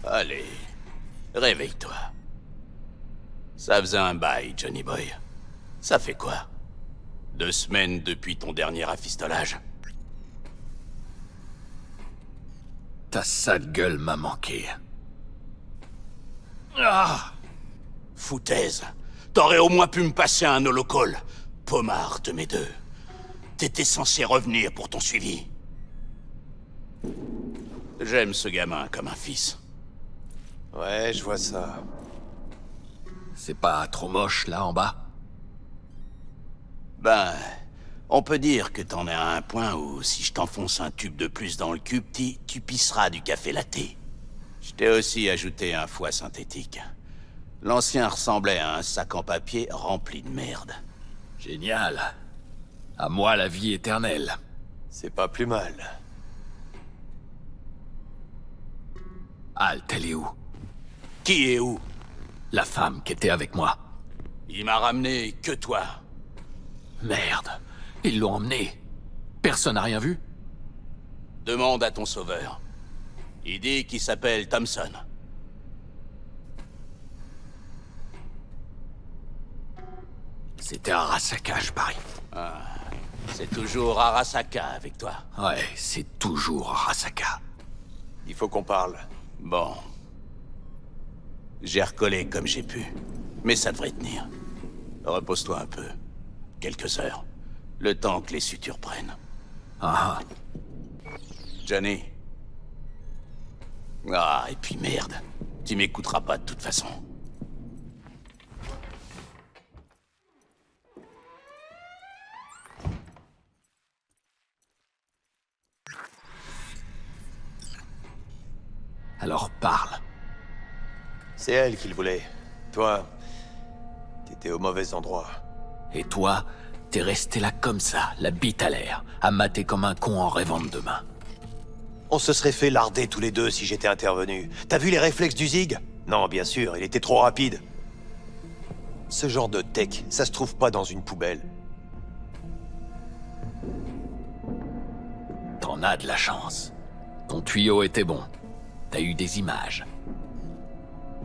Allez, réveille-toi. Ça faisait un bail, Johnny Boy. Ça fait quoi? 2 semaines depuis ton dernier rafistolage? Ta sale gueule m'a manqué. Ah! Foutaise. T'aurais au moins pu me passer un holocall. Pommard de mes deux. T'étais censé revenir pour ton suivi. J'aime ce gamin comme un fils. Ouais, je vois ça. C'est pas trop moche, là, en bas? Ben, on peut dire que t'en es à un point où si je t'enfonce un tube de plus dans le cul, tu pisseras du café latte. Je t'ai aussi ajouté un foie synthétique. L'ancien ressemblait à un sac en papier rempli de merde. Génial. À moi la vie éternelle. C'est pas plus mal. Halt, elle est où? Qui est où? La femme qui était avec moi. Il m'a ramené que toi. Merde. Ils l'ont emmenée. Personne n'a rien vu? Demande à ton sauveur. Il dit qu'il s'appelle Thompson. C'était Arasaka, je parie. C'est toujours Arasaka avec toi. Ouais, c'est toujours Arasaka. Il faut qu'on parle. Bon. J'ai recollé comme j'ai pu. Mais ça devrait tenir. Repose-toi un peu. Quelques heures. Le temps que les sutures prennent. Ah, Johnny. Ah, et puis merde. Tu m'écouteras pas de toute façon. alors parle. C'est elle qui le voulait. Toi, t'étais au mauvais endroit. Et toi, t'es resté là comme ça, la bite à l'air, à mater comme un con en rêvant de demain. On se serait fait larder tous les deux si j'étais intervenu. T'as vu les réflexes du Zig? Non, bien sûr, il était trop rapide. Ce genre de tech, ça se trouve pas dans une poubelle. T'en as de la chance. Ton tuyau était bon. T'as eu des images.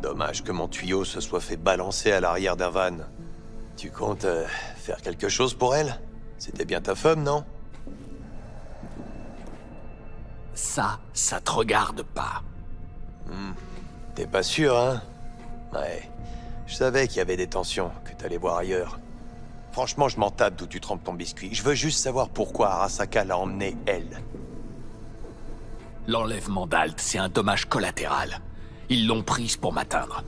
Dommage que mon tuyau se soit fait balancer à l'arrière d'un van. Tu comptes faire quelque chose pour elle? C'était bien ta femme, non? Ça te regarde pas. T'es pas sûr, hein? Ouais. Je savais qu'il y avait des tensions, que t'allais voir ailleurs. Franchement, je m'en tape d'où tu trempes ton biscuit. Je veux juste savoir pourquoi Arasaka l'a emmenée, elle. L'enlèvement d'Alt, c'est un dommage collatéral. Ils l'ont prise pour m'atteindre.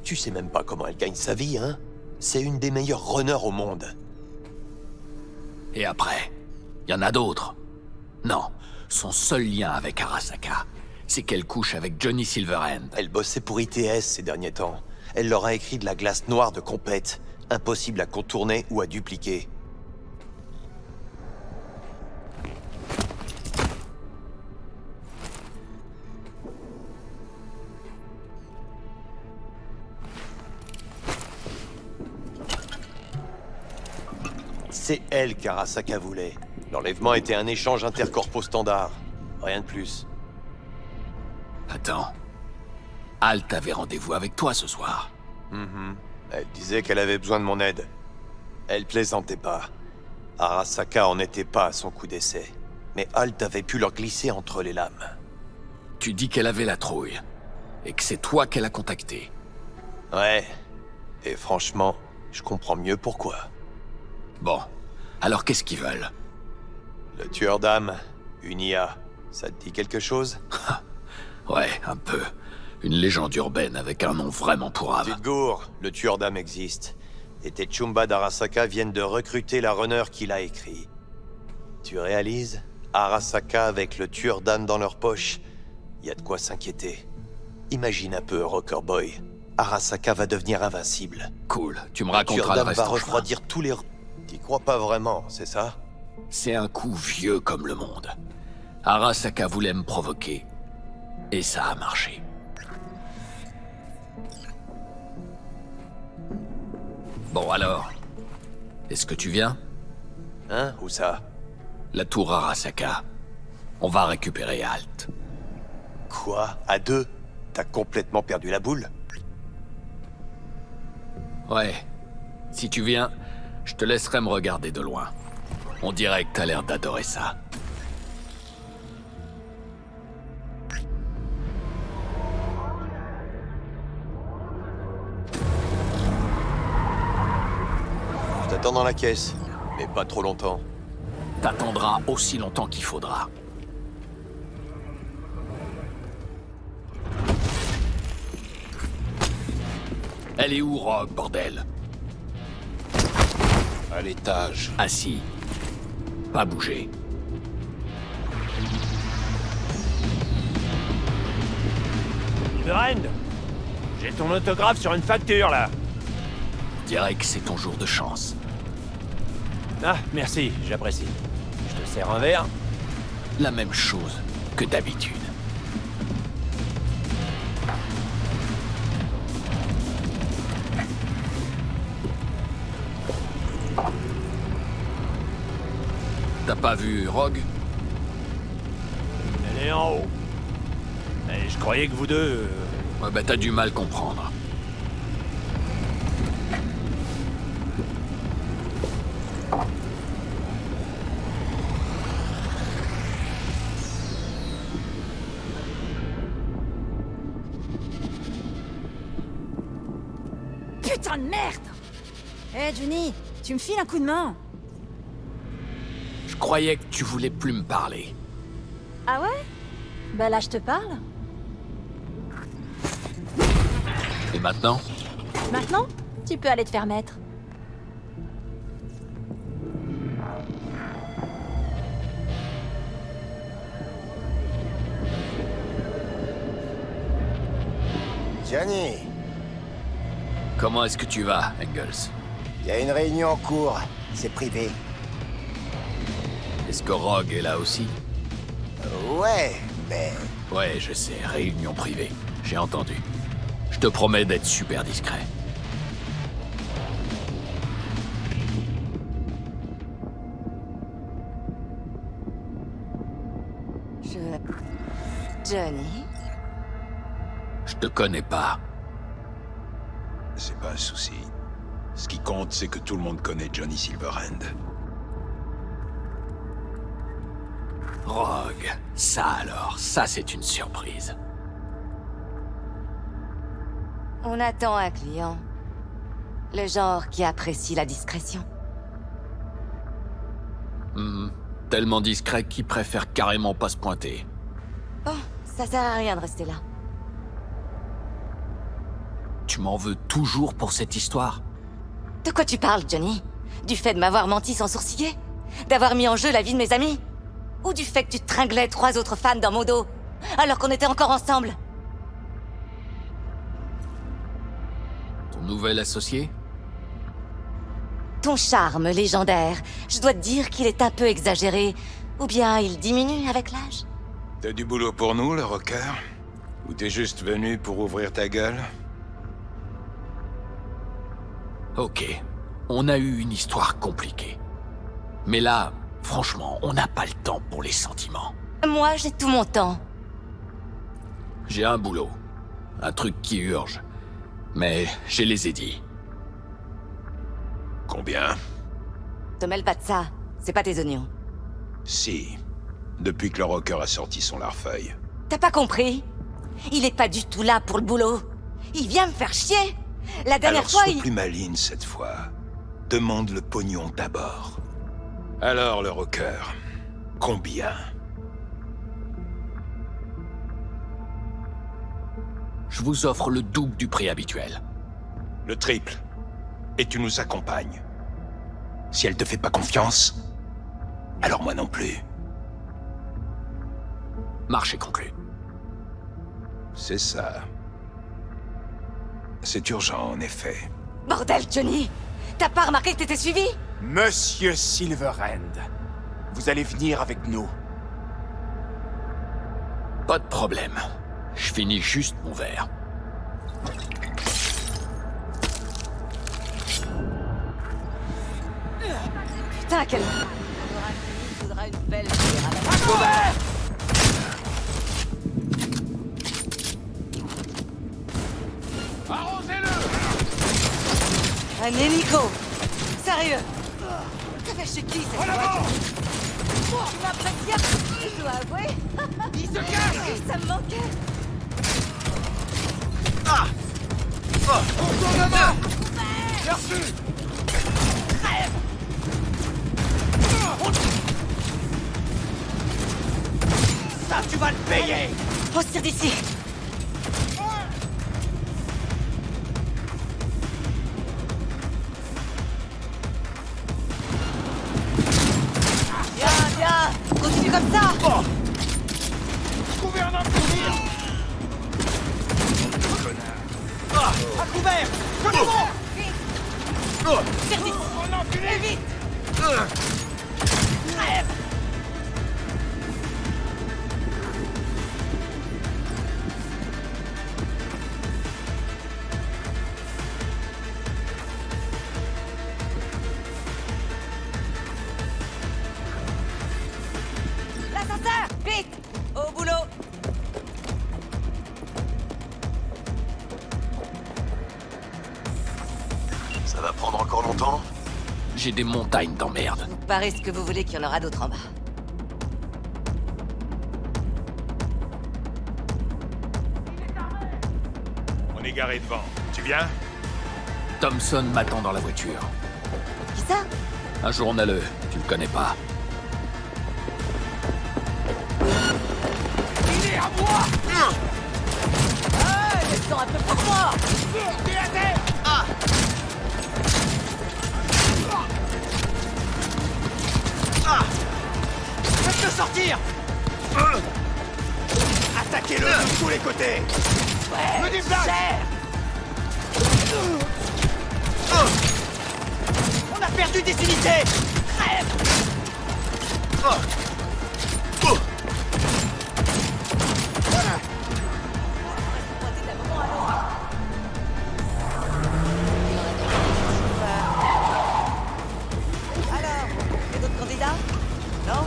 Tu sais même pas comment elle gagne sa vie, hein? C'est une des meilleures runners au monde. Et après, y en a d'autres. Non, son seul lien avec Arasaka, c'est qu'elle couche avec Johnny Silverhand. Elle bossait pour ITS ces derniers temps. Elle leur a écrit de la glace noire de compète. Impossible à contourner ou à dupliquer. C'est elle qu'Arasaka voulait. L'enlèvement était un échange intercorpo standard. Rien de plus. Attends. Alt avait rendez-vous avec toi ce soir. Elle disait qu'elle avait besoin de mon aide. Elle plaisantait pas. Arasaka en était pas à son coup d'essai. Mais Alt avait pu leur glisser entre les lames. Tu dis qu'elle avait la trouille. Et que c'est toi qu'elle a contacté. Ouais. Et franchement, je comprends mieux pourquoi. Bon. Alors qu'est-ce qu'ils veulent? Le tueur d'âme, une IA, ça te dit quelque chose? Ouais, un peu. Une légende urbaine avec un nom vraiment pourrave. Tu te gourres, le tueur d'âme existe. Et tes Chumba d'Arasaka viennent de recruter la runner qu'il a écrit. Tu réalises? Arasaka avec le tueur d'âme dans leur poche. Y a de quoi s'inquiéter. Imagine un peu, Rocker Boy. Arasaka va devenir invincible. Cool, tu me Le tueur raconteras le d'âme reste va en chemin. refroidir tous les... T'y crois pas vraiment, c'est ça? C'est un coup vieux comme le monde. Arasaka voulait me provoquer. Et ça a marché. Bon alors, Est-ce que tu viens? Hein? Où ça? La tour Arasaka. On va récupérer Alt. Quoi? À deux? T'as complètement perdu la boule? Ouais. Si tu viens, je te laisserai me regarder de loin. On dirait que t'as l'air d'adorer ça. Je t'attends dans la caisse, mais pas trop longtemps. T'attendras aussi longtemps qu'il faudra. Elle est où, Rogue, bordel? À l'étage. Assis. Pas bouger. Silverhand, j'ai ton autographe sur une facture, là. Je dirais que c'est ton jour de chance. Ah, merci, j'apprécie. Je te sers un verre? La même chose que d'habitude. T'as pas vu Rogue? Elle est en haut. Mais je croyais que vous deux... Ouais, bah t'as du mal comprendre. Putain de merde! Eh Johnny, tu me files un coup de main? Je croyais que tu voulais plus me parler. Ah ouais? Bah là je te parle. Et maintenant? Maintenant, tu peux aller te faire mettre. Johnny, Comment est-ce que tu vas, Engels? il y a une réunion en cours. C'est privé. Est-ce que Rogue est là aussi? Ouais, mais... Ouais, je sais, réunion privée. J'ai entendu. Je te promets d'être super discret. Johnny? Je te connais pas. C'est pas un souci. Ce qui compte, c'est que tout le monde connaît Johnny Silverhand. Rogue. Ça alors, ça c'est une surprise. On attend un client. Le genre qui apprécie la discrétion. Tellement discret qu'il préfère carrément pas se pointer. Bon, ça sert à rien de rester là. Tu m'en veux toujours pour cette histoire? De quoi tu parles, Johnny? Du fait de m'avoir menti sans sourciller? D'avoir mis en jeu la vie de mes amis? Ou du fait que tu tringlais 3 autres fans dans mon dos, alors qu'on était encore ensemble? Ton nouvel associé? Ton charme légendaire, je dois te dire qu'il est un peu exagéré. Ou bien il diminue avec l'âge. T'as du boulot pour nous, le rocker? Ou t'es juste venu pour ouvrir ta gueule? Ok. On a eu une histoire compliquée. Mais là, franchement, on n'a pas le temps pour les sentiments. Moi, j'ai tout mon temps. J'ai un boulot. Un truc qui urge. Mais je les ai dit. Combien? Te mêle pas de ça, c'est pas tes oignons. Si. Depuis que le rocker a sorti son larfeuille. T'as pas compris? Il est pas du tout là pour le boulot. Il vient me faire chier. La dernière Alors fois, sois il... plus maligne cette fois. Demande le pognon d'abord. Alors, le rocker, combien? Je vous offre le double du prix habituel. Le triple. Et tu nous accompagnes. Si elle te fait pas confiance, alors moi non plus. Marché conclu. C'est ça. C'est urgent, en effet. Bordel, Johnny! T'as pas remarqué que t'étais suivi? Monsieur Silverhand, vous allez venir avec nous. Pas de problème. Je finis juste mon verre. Putain, quelle... Il faudra une belle bière à la... Un hélico! Sérieux! T'as fait chez qui cette voiture? Tu m'impressionnes! Je dois avouer! Il se cache! Ça me manquait! Merci. Ça, tu vas le payer! On se tire d'ici! Bien! Continue comme ça! Trouvez un homme pour dire. À couvert! Tire d'ici! On en finit. Vite! L'ascenseur! Vite! Au boulot! Ça va prendre encore longtemps? J'ai des montagnes d'emmerde. Vous parez ce que vous voulez qu'il y en aura d'autres en bas. On est garé devant. Tu viens? Thompson m'attend dans la voiture. Qui ça? Un journaleux, tu le connais pas. Il est à moi! Laisse-en un peu pour moi! Faites-le sortir! Attaquez-le de tous les côtés. Me déplace! On a perdu des unités! Alors, y a d'autres candidats? Non?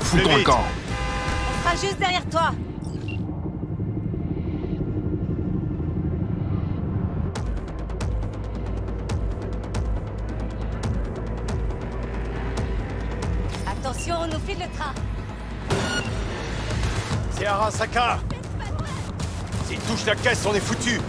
Foutons le camp. On sera juste derrière toi! Attention, on nous file le train! C'est Arasaka! S'il touche la caisse, on est foutu!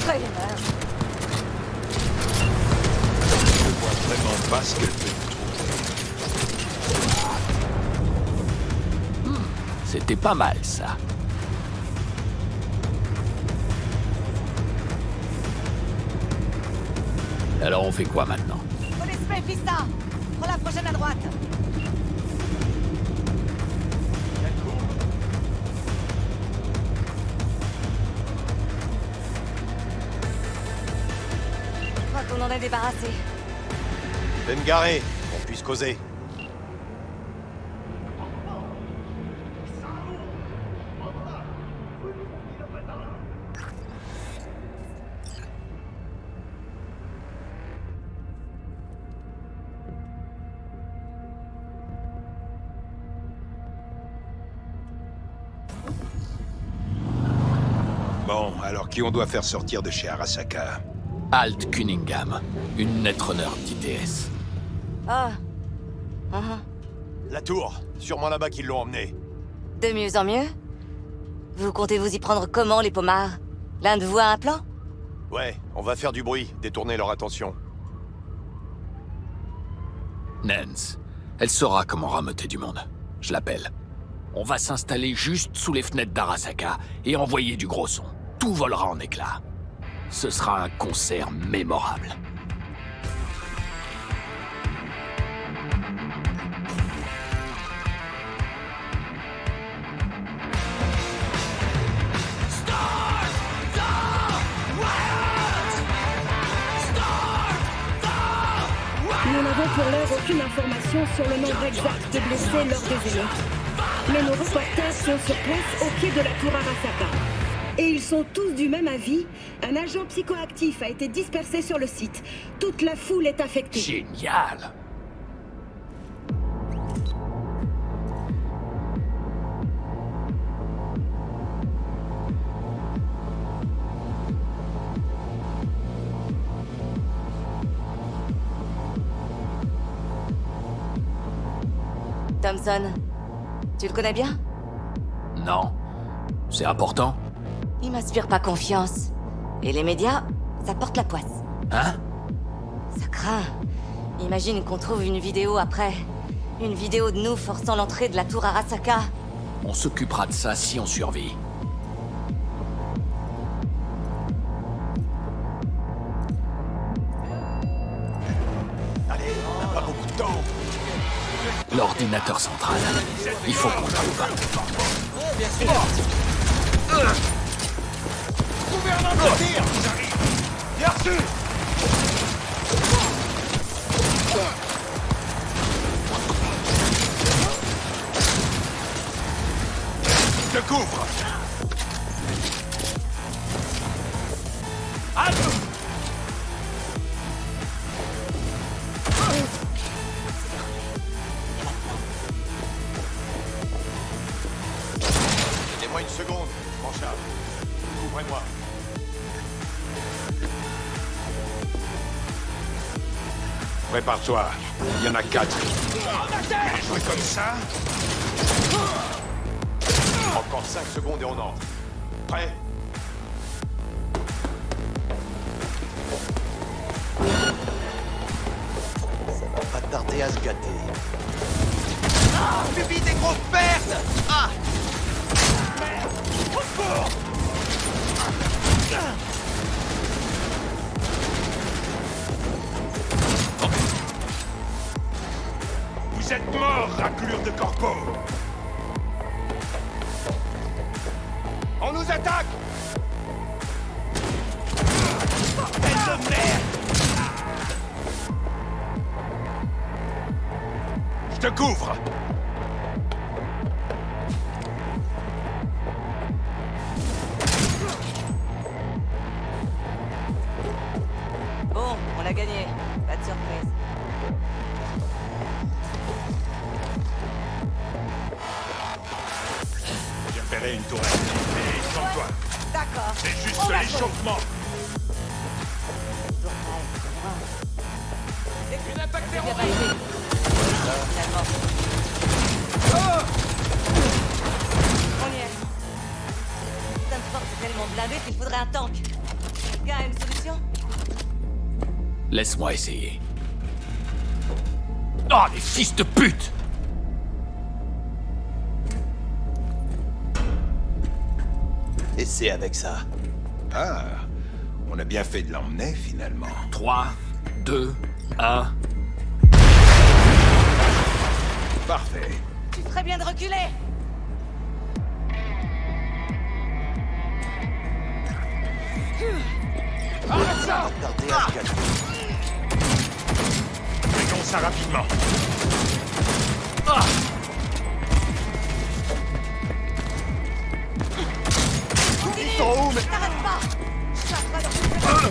Quoi, il est mort? Je vois vraiment pas ce qu'elle peut nous trouver. C'était pas mal, ça. Alors on fait quoi maintenant? Police Mephisto! Prends la prochaine à droite! Je crois qu'on en est débarrassé. Fais me garer, qu'on puisse causer. Bon, alors qui on doit faire sortir de chez Arasaka? Alt Cunningham, une netrunner d'ITS. Ah. La tour, sûrement là-bas qu'ils l'ont emmené. De mieux en mieux? Vous comptez vous y prendre comment, les pommards? L'un de vous a un plan? Ouais, on va faire du bruit, détourner leur attention. Nance, elle saura comment rameuter du monde. Je l'appelle. On va s'installer juste sous les fenêtres d'Arasaka et envoyer du gros son. Tout volera en éclats. Ce sera un concert mémorable. pour l'heure aucune information sur le nombre exact de blessés lors des émeutes. Mais nos reporters sont sur place au pied de la tour Arasaka. Et ils sont tous du même avis. Un agent psychoactif a été dispersé sur le site. Toute la foule est affectée. Génial! Thompson, tu le connais bien? Non. C'est important? Il m'inspire pas confiance. Et les médias, ça porte la poisse. Hein? Ça craint. Imagine qu'on trouve une vidéo après. Une vidéo de nous forçant l'entrée de la tour Arasaka. On s'occupera de ça si on survit. Allez, on n'a pas beaucoup de temps. L'ordinateur central. Il faut qu'on trouve. Gouvernement de tir, j'arrive. Bien reçu. Je te couvre. Donnez-moi une seconde, mon chat. Couvrez-moi. Prépare-toi. Il y en a 4. Jouer comme ça. Encore 5 secondes et on entre. Prêt? Ça va pas tarder à se gâter. Subis des grosses pertes. Ah! Merde! Au secours! Vous êtes morts, raclure de corpo! On nous attaque! Bordel de merde! Je te couvre! Bon, on a gagné. Pas de surprise. J'ai repéré une tourelle. Mais calme-toi. D'accord. C'est juste On va l'échauffement. Une impact bien validé. Finalement. On y est. Stanford est tellement blindé qu'il faudrait un tank. Quelqu'un a une solution? Laisse-moi essayer. Oh, les fils de pute! Et c'est avec ça. Ah, on a bien fait de l'emmener, finalement. 3, 2, 1... Parfait. Tu ferais bien de reculer. Ça va tarder à se gâter. Réglons ça rapidement. Ils sont où, mais... T'arrêtes pas. Ça va dans le...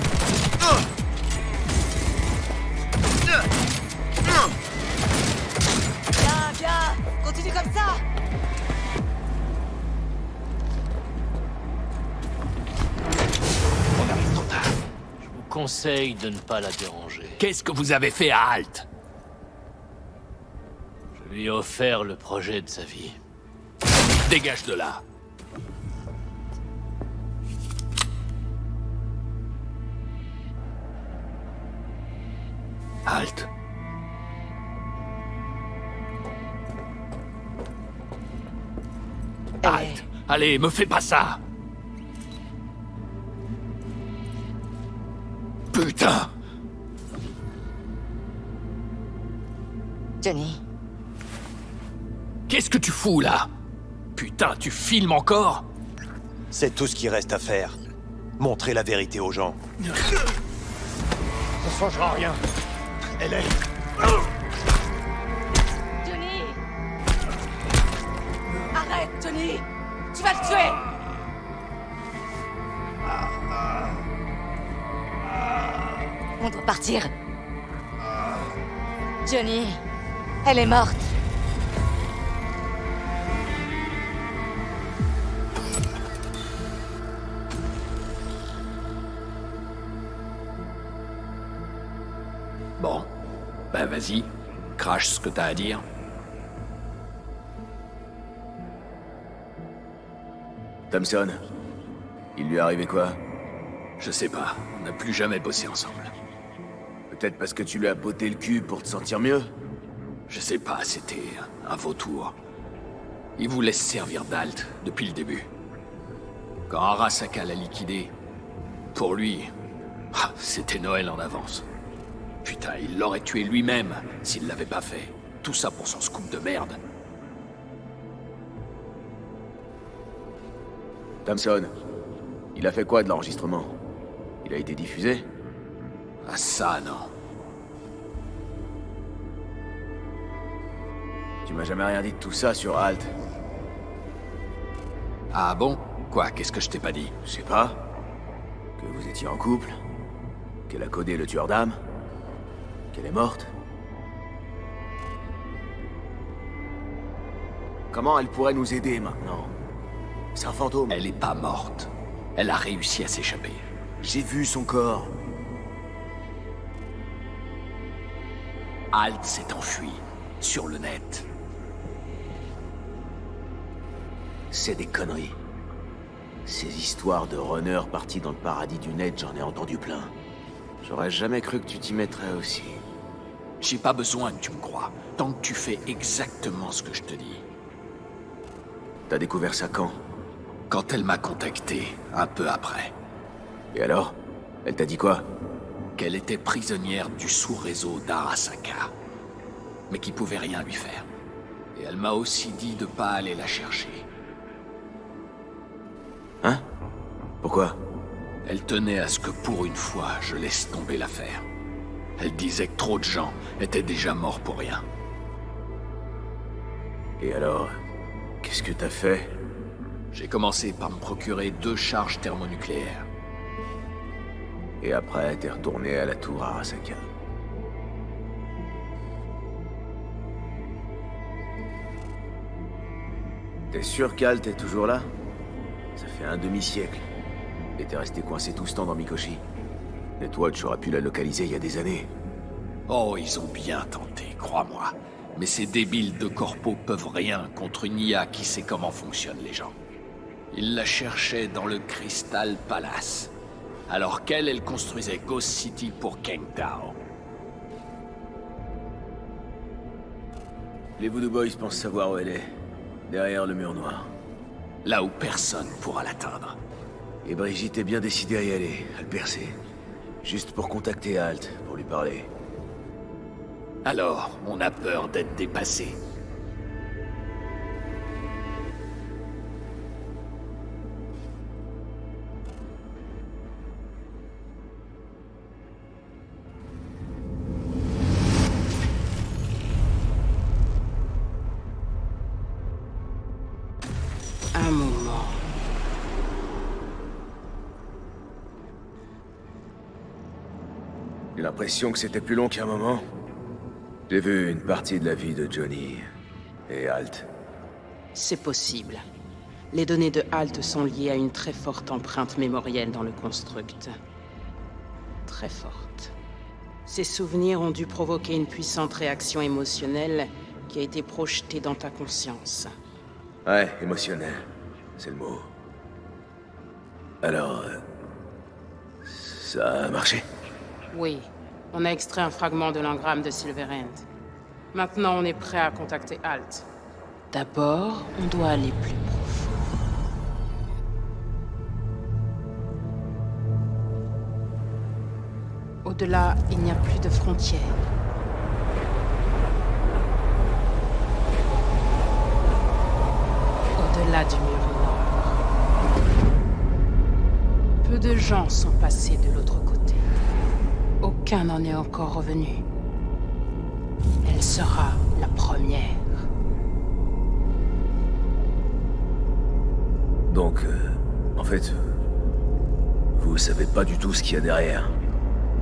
Bien, bien. Continue comme ça. On arrive trop tard. Je vous conseille de ne pas la déranger. Qu'est-ce que vous avez fait à Halt? Je lui ai offert le projet de sa vie. Dégage de là. Halt. Halt. Allez, me fais pas ça. Putain. Johnny. Qu'est-ce que tu fous là? Putain, tu filmes encore? C'est tout ce qui reste à faire. Montrer la vérité aux gens. Ça changera rien. Elle est... Johnny, tu vas le tuer! On doit partir. Johnny, elle est morte. Bon, ben vas-y, crache ce que t'as à dire. Thompson, il lui est arrivé quoi? Je sais pas, on n'a plus jamais bossé ensemble. Peut-être parce que tu lui as botté le cul pour te sentir mieux? Je sais pas, c'était un vautour. Il voulait se servir d'Alt depuis le début. Quand Arasaka l'a liquidé, pour lui, c'était Noël en avance. Putain, il l'aurait tué lui-même s'il l'avait pas fait. Tout ça pour son scoop de merde. Thompson, il a fait quoi de l'enregistrement? Il a été diffusé? Ah ça, non. Tu m'as jamais rien dit de tout ça sur Alt. Ah bon? Quoi, qu'est-ce que je t'ai pas dit? Je sais pas. Que vous étiez en couple. Qu'elle a codé le tueur d'âme. Qu'elle est morte. Comment elle pourrait nous aider maintenant? C'est un fantôme. Elle est pas morte. Elle a réussi à s'échapper. J'ai vu son corps. Alt s'est enfui. Sur le net. C'est des conneries. Ces histoires de runners partis dans le paradis du net, j'en ai entendu plein. J'aurais jamais cru que tu t'y mettrais aussi. J'ai pas besoin que tu me crois, tant que tu fais exactement ce que je te dis. T'as découvert ça quand? Quand elle m'a contacté, un peu après. Et alors? Elle t'a dit quoi? Qu'elle était prisonnière du sous-réseau d'Arasaka, mais qui pouvait rien lui faire. Et elle m'a aussi dit de pas aller la chercher. Hein? Pourquoi? Elle tenait à ce que pour une fois, je laisse tomber l'affaire. Elle disait que trop de gens étaient déjà morts pour rien. Et alors, qu'est-ce que t'as fait? J'ai commencé par me procurer 2 charges thermonucléaires. Et après, t'es retourné à la tour Arasaka. T'es sûr qu'Alt est toujours là? Ça fait un demi-siècle. Et t'es resté coincé tout ce temps dans Mikoshi. Netwatch aurait pu la localiser il y a des années. Oh, ils ont bien tenté, crois-moi. Mais ces débiles de corpo peuvent rien contre une IA qui sait comment fonctionnent les gens. Ils la cherchaient dans le Crystal Palace. Alors qu'elle, elle construisait Ghost City pour Kang Tao. Les Voodoo Boys pensent savoir où elle est. Derrière le mur noir. Là où personne pourra l'atteindre. Et Brigitte est bien décidée à y aller, à le percer. Juste pour contacter Alt, pour lui parler. Alors, on a peur d'être dépassé. Un moment. J'ai l'impression que c'était plus long qu'un moment. J'ai vu une partie de la vie de Johnny et Alt. C'est possible. Les données de Alt sont liées à une très forte empreinte mémorielle dans le construct. Très forte. Ces souvenirs ont dû provoquer une puissante réaction émotionnelle qui a été projetée dans ta conscience. Ouais, émotionnel. C'est le mot. Alors... ça a marché? Oui. On a extrait un fragment de l'engramme de Silverhand. Maintenant, on est prêt à contacter Alt. D'abord, on doit aller plus profond. Au-delà, il n'y a plus de frontières. Au-delà du mur noir. Peu de gens sont passés de l'autre côté. Aucun n'en est encore revenu. Elle sera la première. Donc, en fait, vous savez pas du tout ce qu'il y a derrière.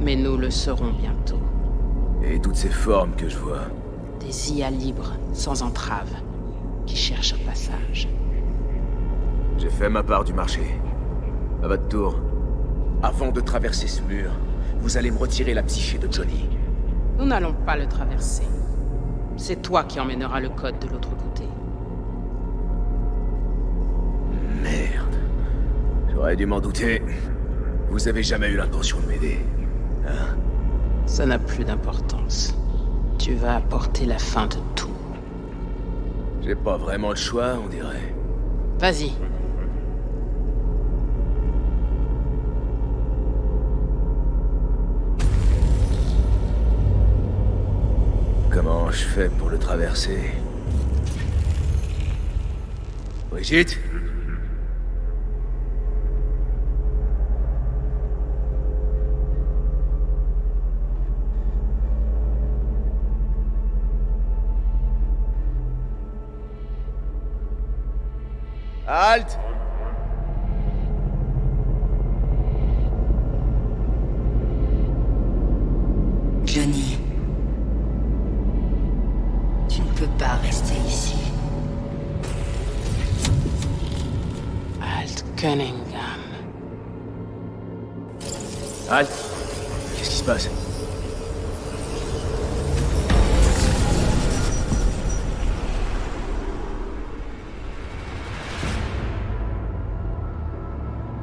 Mais nous le saurons bientôt. Et toutes ces formes que je vois. Des IA libres, sans entrave, qui cherchent un passage. J'ai fait ma part du marché. À votre tour. Avant de traverser ce mur, vous allez me retirer la psyché de Johnny. Nous n'allons pas le traverser. C'est toi qui emmèneras le code de l'autre côté. Merde. J'aurais dû m'en douter. Vous avez jamais eu l'intention de m'aider. Hein? Ça n'a plus d'importance. Tu vas apporter la fin de tout. J'ai pas vraiment le choix, on dirait. Vas-y. Comment je fais pour le traverser? Brigitte? Halte! Johnny, tu ne peux pas rester ici. Alt Cunningham. Halte! Qu'est-ce qui se passe?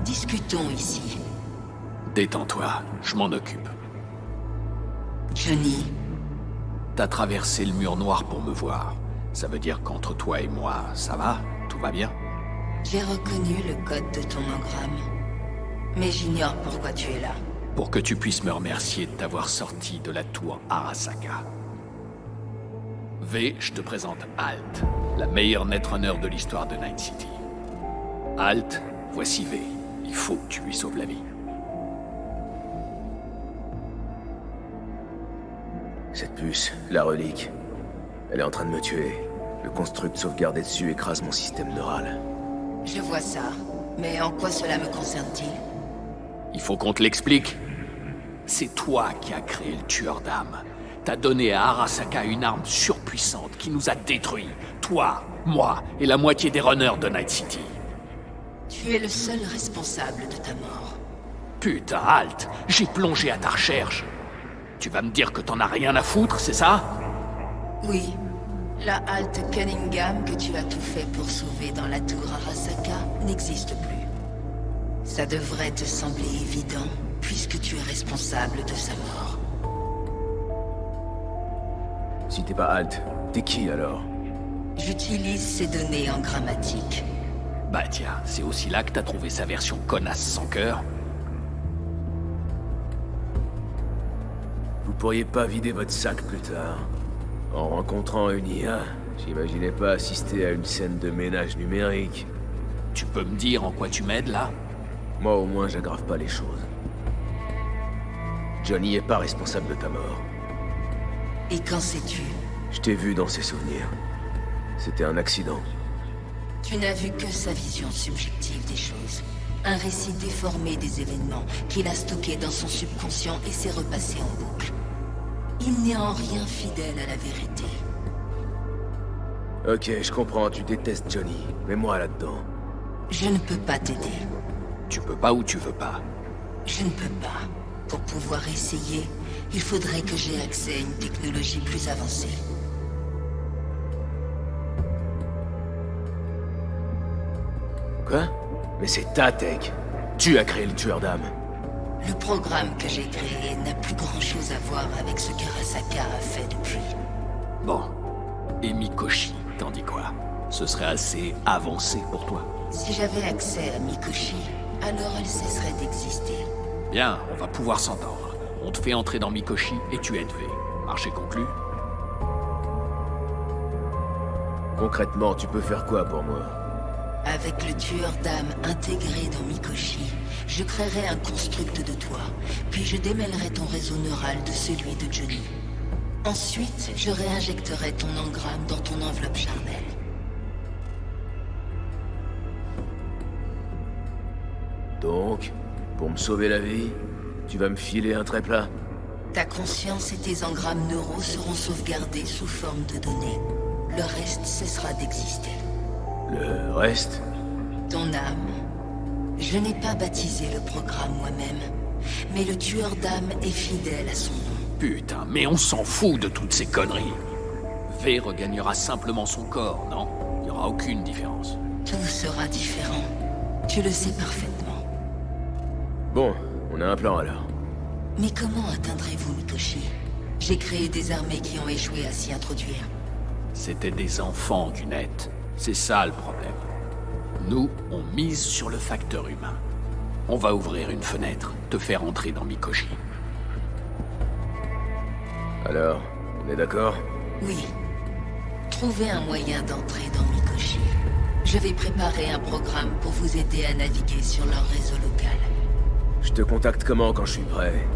Discutons ici. Détends-toi, je m'en occupe. Johnny, T'as traversé le mur noir pour me voir. Ça veut dire qu'entre toi et moi, ça va? Tout va bien? j'ai reconnu le code de ton engramme. Mais j'ignore pourquoi tu es là. Pour que tu puisses me remercier de t'avoir sorti de la tour Arasaka. V, je te présente Alt, la meilleure netrunner de l'histoire de Night City. Alt, voici V. Il faut que tu lui sauves la vie. Cette puce, la relique, elle est en train de me tuer. Le construct sauvegardé dessus écrase mon système neural. Je vois ça. Mais en quoi cela me concerne-t-il? Il faut qu'on te l'explique. C'est toi qui as créé le tueur d'âme. T'as donné à Arasaka une arme surpuissante qui nous a détruits. Toi, moi et la moitié des runners de Night City. Tu es le seul responsable de ta mort. Putain, Alt, j'ai plongé à ta recherche. Tu vas me dire que t'en as rien à foutre, c'est ça? Oui. La halte Cunningham que tu as tout fait pour sauver dans la tour Arasaka n'existe plus. Ça devrait te sembler évident, puisque tu es responsable de sa mort. Si t'es pas Halt, t'es qui alors? J'utilise ces données en grammatique. Bah tiens, c'est aussi là que t'as trouvé sa version connasse sans cœur. Vous pourriez pas vider votre sac plus tard? En rencontrant une IA, j'imaginais pas assister à une scène de ménage numérique. Tu peux me dire en quoi tu m'aides, là? Moi, au moins, j'aggrave pas les choses. Johnny est pas responsable de ta mort. Et qu'en sais-tu? Je t'ai vu dans ses souvenirs. C'était un accident. Tu n'as vu que sa vision subjective des choses. Un récit déformé des événements qu'il a stocké dans son subconscient et s'est repassé en boucle. Il n'est en rien fidèle à la vérité. Ok, je comprends, tu détestes Johnny. Mais moi là-dedans. Je ne peux pas t'aider. Tu peux pas ou tu veux pas? Je ne peux pas. Pour pouvoir essayer, il faudrait que j'aie accès à une technologie plus avancée. Quoi? Mais c'est ta tech. Tu as créé le tueur d'âme. Le programme que j'ai créé n'a plus grand-chose à voir avec ce qu'Arasaka a fait depuis. Bon. Et Mikoshi, t'en dis quoi? Ce serait assez avancé pour toi? Si j'avais accès à Mikoshi, alors elle cesserait d'exister. Bien, on va pouvoir s'entendre. On te fait entrer dans Mikoshi et tu aides V. Marché conclu? Concrètement, tu peux faire quoi pour moi? Avec le tueur d'âme intégré dans Mikoshi, je créerai un construct de toi, puis je démêlerai ton réseau neural de celui de Johnny. Ensuite, je réinjecterai ton engramme dans ton enveloppe charnelle. Donc, pour me sauver la vie, tu vas me filer un trait plat? Ta conscience et tes engrammes neuraux seront sauvegardés sous forme de données. Le reste cessera d'exister. Le reste? Ton âme. Je n'ai pas baptisé le programme moi-même, mais le tueur d'âme est fidèle à son nom. Putain, mais on s'en fout de toutes ces conneries. V regagnera simplement son corps, non? Il n'y aura aucune différence. Tout sera différent. Tu le sais parfaitement. Bon, on a un plan alors. Mais comment atteindrez-vous Mikoshi? J'ai créé des armées qui ont échoué à s'y introduire. C'était des enfants du net. C'est ça le problème. Nous, on mise sur le facteur humain. On va ouvrir une fenêtre, te faire entrer dans Mikoshi. Alors, on est d'accord? Oui. Trouvez un moyen d'entrer dans Mikoshi. Je vais préparer un programme pour vous aider à naviguer sur leur réseau local. Je te contacte comment quand je suis prêt?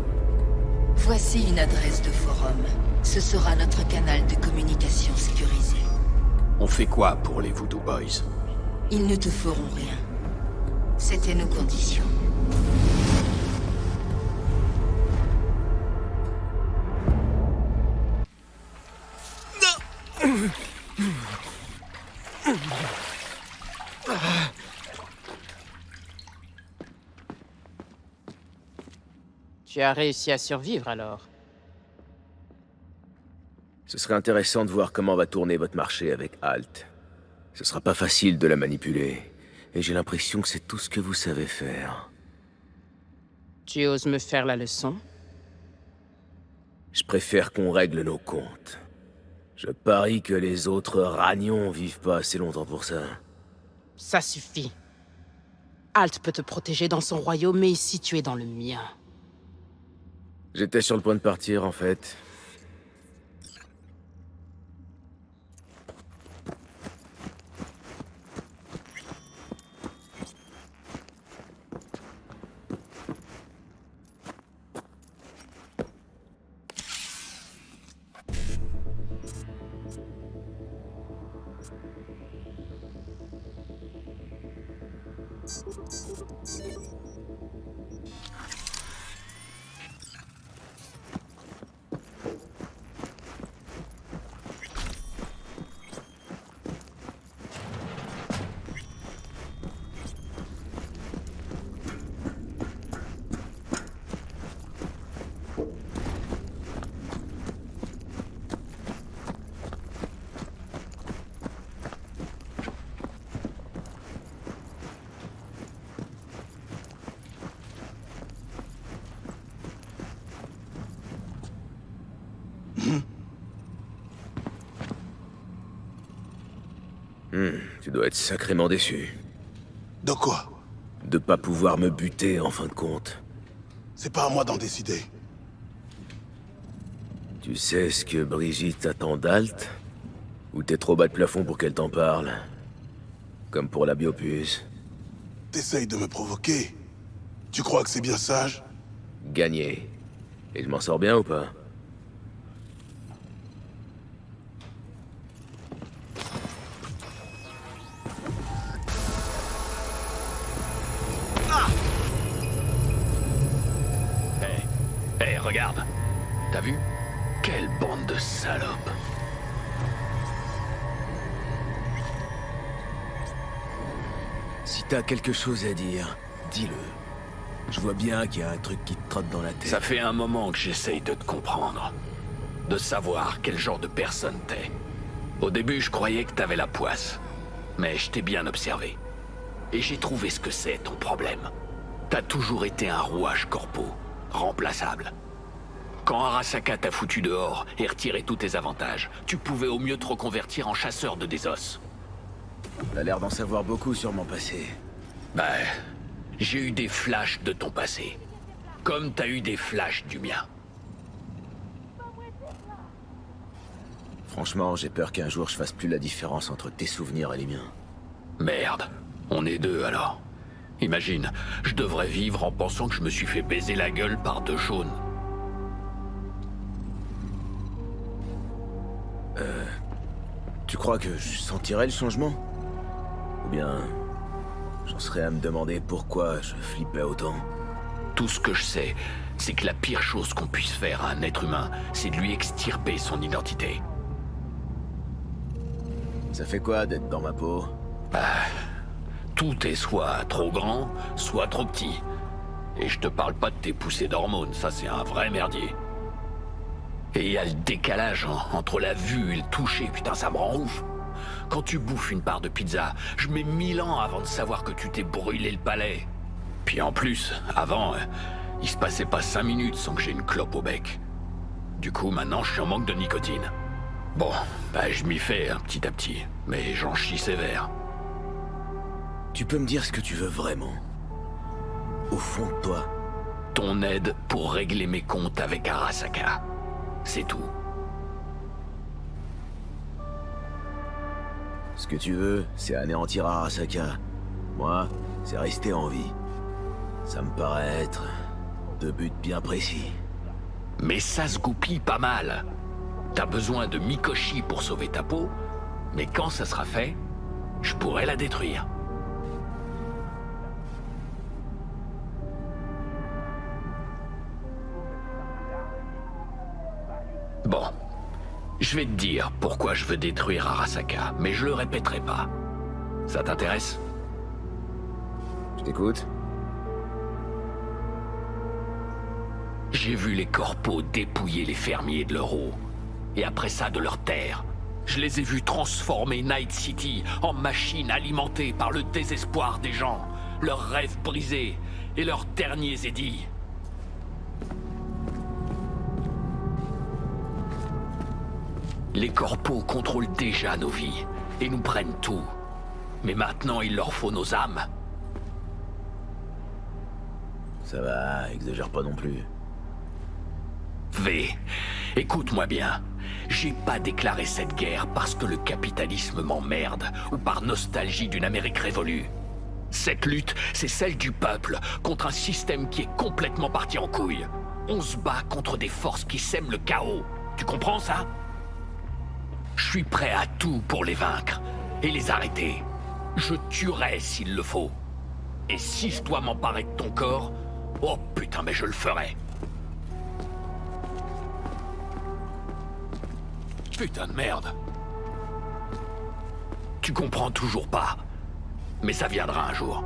Voici une adresse de forum. Ce sera notre canal de communication sécurisé. On fait quoi pour les Voodoo Boys? Ils ne te feront rien. C'était nos conditions. Tu as réussi à survivre alors? Ce serait intéressant de voir comment va tourner votre marché avec Alt. Ce sera pas facile de la manipuler, et j'ai l'impression que c'est tout ce que vous savez faire. Tu oses me faire la leçon? Je préfère qu'on règle nos comptes. Je parie que les autres ragnons vivent pas assez longtemps pour ça. Ça suffit. Alt peut te protéger dans son royaume, mais ici tu es dans le mien. J'étais sur le point de partir, en fait. Tu dois être sacrément déçu. De quoi? De pas pouvoir me buter, en fin de compte. C'est pas à moi d'en décider. Tu sais ce que Brigitte attend d'Alt? Ou t'es trop bas de plafond pour qu'elle t'en parle? Comme pour la biopuce. T'essayes de me provoquer. Tu crois que c'est bien sage? Gagné. Et je m'en sors bien ou pas? Hé, regarde. T'as vu? Quelle bande de salopes. Si t'as quelque chose à dire, dis-le. Je vois bien qu'il y a un truc qui te trotte dans la tête. Ça fait un moment que j'essaye de te comprendre. De savoir quel genre de personne t'es. Au début, je croyais que t'avais la poisse. Mais je t'ai bien observé. Et j'ai trouvé ce que c'est, ton problème. T'as toujours été un rouage corpo, remplaçable. Quand Arasaka t'a foutu dehors et retiré tous tes avantages, tu pouvais au mieux te reconvertir en chasseur de désos. T'as l'air d'en savoir beaucoup sur mon passé. Bah, j'ai eu des flashs de ton passé. Comme t'as eu des flashs du mien. Franchement, j'ai peur qu'un jour je fasse plus la différence entre tes souvenirs et les miens. Merde, on est deux alors. Imagine, je devrais vivre en pensant que je me suis fait baiser la gueule par deux jaunes. Tu crois que je sentirais le changement? Ou bien... J'en serais à me demander pourquoi je flippais autant. Tout ce que je sais, c'est que la pire chose qu'on puisse faire à un être humain, c'est de lui extirper son identité. Ça fait quoi d'être dans ma peau? Tout est soit trop grand, soit trop petit. Et je te parle pas de tes poussées d'hormones, ça c'est un vrai merdier. Et il y a le décalage entre la vue et le toucher, putain ça me rend ouf. Quand tu bouffes une part de pizza, je mets 1000 ans avant de savoir que tu t'es brûlé le palais. Puis en plus, avant, il se passait pas 5 minutes sans que j'ai une clope au bec. Du coup, maintenant, je suis en manque de nicotine. Bon, je m'y fais petit à petit, mais j'en chie sévère. Tu peux me dire ce que tu veux vraiment? Au fond de toi? Ton aide pour régler mes comptes avec Arasaka. C'est tout. Ce que tu veux, c'est anéantir Arasaka. Moi, c'est rester en vie. Ça me paraît être deux buts bien précis. Mais ça se goupille pas mal. T'as besoin de Mikoshi pour sauver ta peau, mais quand ça sera fait, je pourrais la détruire. Bon, je vais te dire pourquoi je veux détruire Arasaka, mais je le répéterai pas. Ça t'intéresse? Je t'écoute. J'ai vu les corpos dépouiller les fermiers de leur eau, et après ça de leurs terres. Je les ai vus transformer Night City en machine alimentée par le désespoir des gens, leurs rêves brisés et leurs derniers édits. Les corpos contrôlent déjà nos vies et nous prennent tout. Mais maintenant, il leur faut nos âmes. Ça va, exagère pas non plus. V, écoute-moi bien. J'ai pas déclaré cette guerre parce que le capitalisme m'emmerde ou par nostalgie d'une Amérique révolue. Cette lutte, c'est celle du peuple contre un système qui est complètement parti en couille. On se bat contre des forces qui sèment le chaos. Tu comprends ça? Je suis prêt à tout pour les vaincre et les arrêter. Je tuerai s'il le faut. Et si je dois m'emparer de ton corps, oh putain, mais je le ferai. Putain de merde. Tu comprends toujours pas. Mais ça viendra un jour.